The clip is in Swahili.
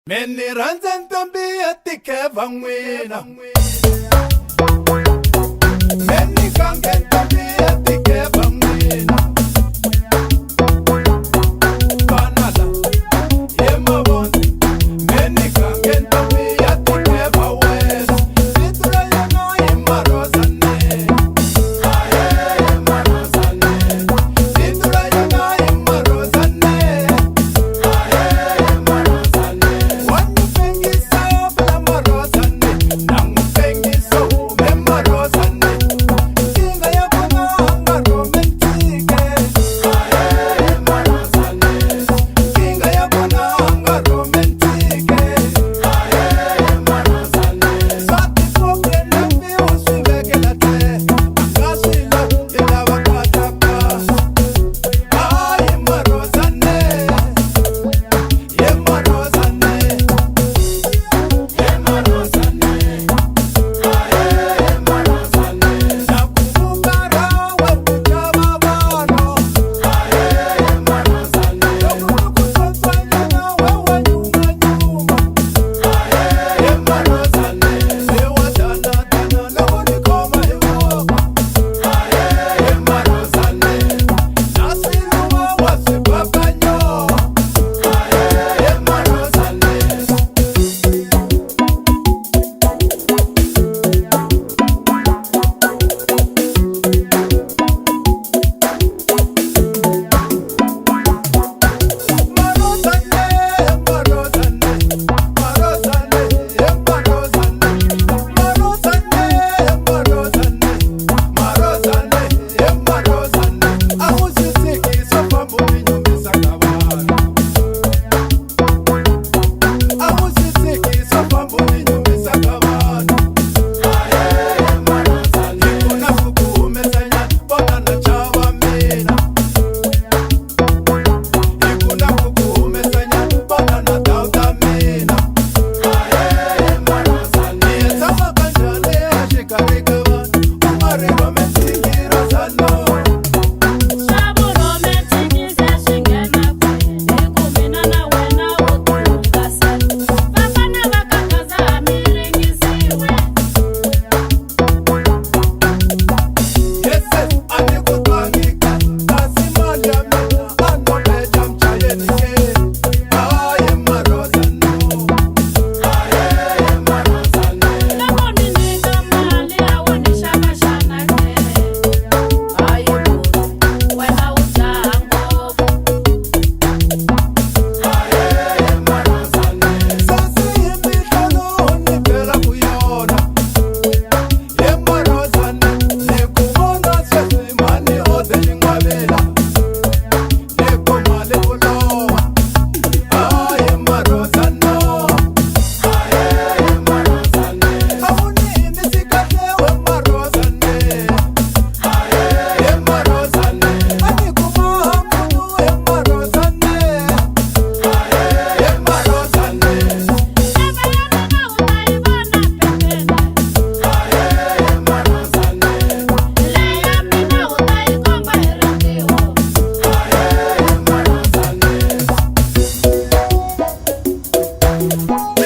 Meni ranza ntombi atike vangwina Meni kange ntombi atike vangwina Kanala Yema bonzi Meni kange ntombi atike vawena Vitura yono ima rozane Aye ima rozane Vitura yono ima rozane Aye ima rozane Wanyu pengisa blama rozane Nangu pengisa umema rozane Kinga ya kuna anga romantike Aye ima rozane Kinga ya kuna anga romantike Aye ima rozane Sati poke lambi usiveke late Akasila ila wakataka Aye ima rozane Yema rozane Yema rozane Aye yema rozane Nakukungara wakuchama bano Aye yema rozane Nakukusosanyana wewe nyuma nyuma Aye yema rozane Sewa tana tana nakunikoma iwoka Aye yema rozane Nasiluwa wasipapanyoa Aye yema rozane Bye.